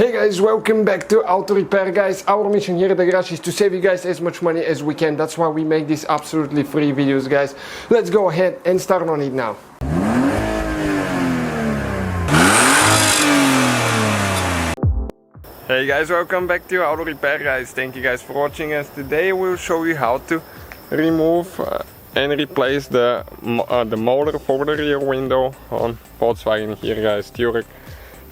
Hey guys, welcome back to Auto Repair, guys. Our mission here at the garage is to save you guys as much money as we can. That's why we make these absolutely free videos, guys. Let's go ahead and start on it now. Hey guys, welcome back to Auto Repair, guys. Thank you guys for watching us. Today we'll show you how to remove and replace the motor for the rear window on Volkswagen here, guys. Touareg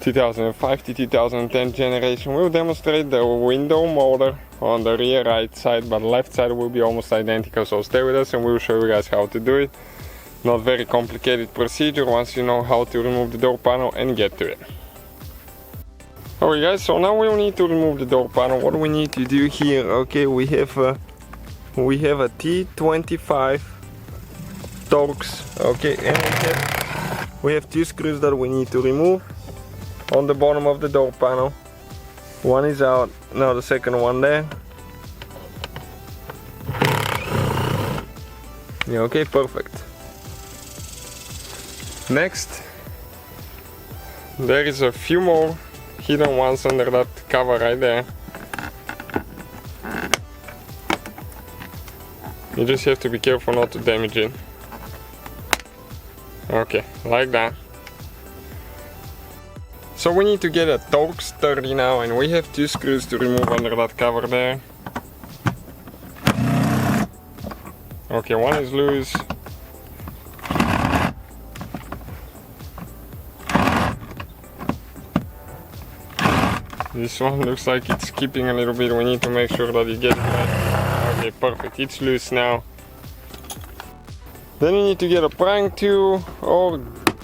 2005 to 2010 generation. We'll demonstrate the window motor on the rear right side, but the left side will be almost identical, so stay with us and we'll show you guys how to do it. Not very complicated procedure once you know how to remove the door panel and get to it. Alright guys, so now we'll need to remove the door panel. What do we need to do here? Okay, we have a T25 Torx, okay, and we have two screws that we need to remove on the bottom of the door panel. One is out, now the second one there. Yeah, okay, perfect. Next, there is a few more hidden ones under that cover right there. You just have to be careful not to damage it. Okay, like that. So we need to get a Torx 30 now, and we have two screws to remove under that cover there. Okay, one is loose. This one looks like it's skipping a little bit. We need to make sure that you get it right. Okay, perfect. It's loose now. Then you need to get a prying tool or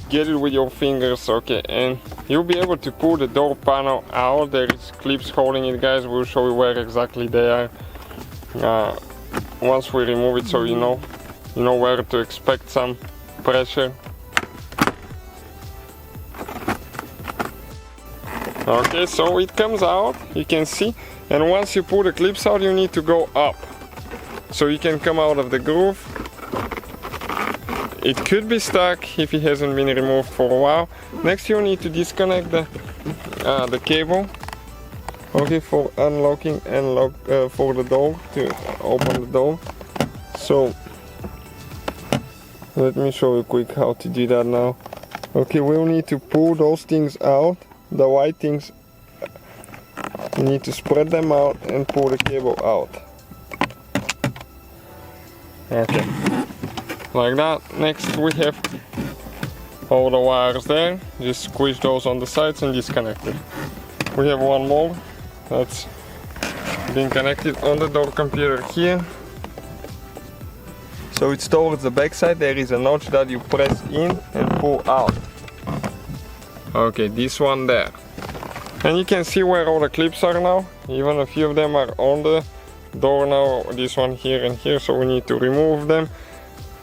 get it with your fingers. Okay, and you'll be able to pull the door panel out. There is clips holding it, guys. We'll show you where exactly they are once we remove it, so you know where to expect some pressure. Okay, so it comes out, you can see, and once you pull the clips out, you need to go up so you can come out of the groove. It could be stuck if it hasn't been removed for a while. Next, you need to disconnect the cable, okay, for unlocking and lock for the door, to open the door. So let me show you quick how to do that now. Okay, we'll need to pull those things out. The white things, you need to spread them out and pull the cable out. Okay, like that. Next we have all the wires there. Just squish those on the sides and disconnect it. We have one more that's been connected on the door computer here. So it's towards the back side. There is a notch that you press in and pull out. Okay, this one there. And you can see where all the clips are now. Even a few of them are on the door now. This one here and here, so we need to remove them.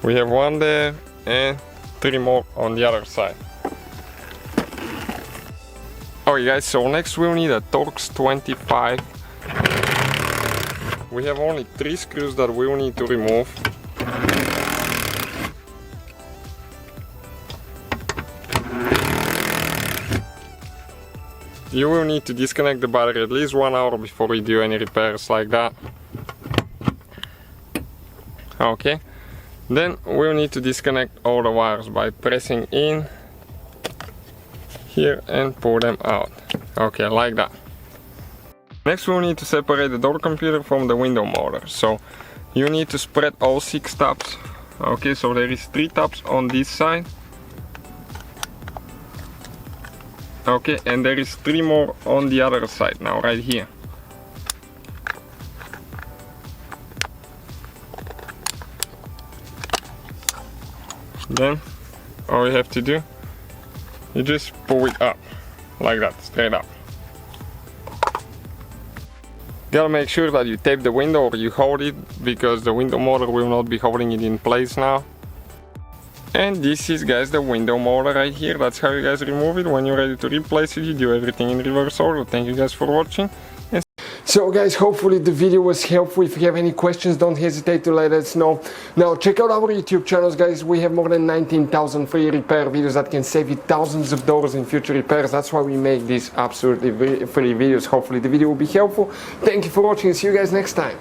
We have one there and three more on the other side. Alright guys, so next we'll need a Torx 25. We have only three screws that we'll need to remove. You will need to disconnect the battery at least 1 hour before you do any repairs like that. Okay, then we'll need to disconnect all the wires by pressing in here and pull them out. Okay, like that. Next we'll need to separate the door computer from the window motor. So you need to spread all 6 tabs. Okay, so there is 3 tabs on this side. Okay, and there is 3 more on the other side now, right here. Then all you have to do, you just pull it up like that, straight up. Gotta make sure that you tape the window or you hold it, because the window motor will not be holding it in place now. And this is, guys, the window motor right here. That's how you guys remove it. When you're ready to replace it, you do everything in reverse order. Thank you guys for watching. So guys, hopefully the video was helpful. If you have any questions, don't hesitate to let us know. Now check out our YouTube channels, guys. We have more than 19,000 free repair videos that can save you thousands of dollars in future repairs. That's why we make these absolutely free videos. Hopefully the video will be helpful. Thank you for watching and see you guys next time.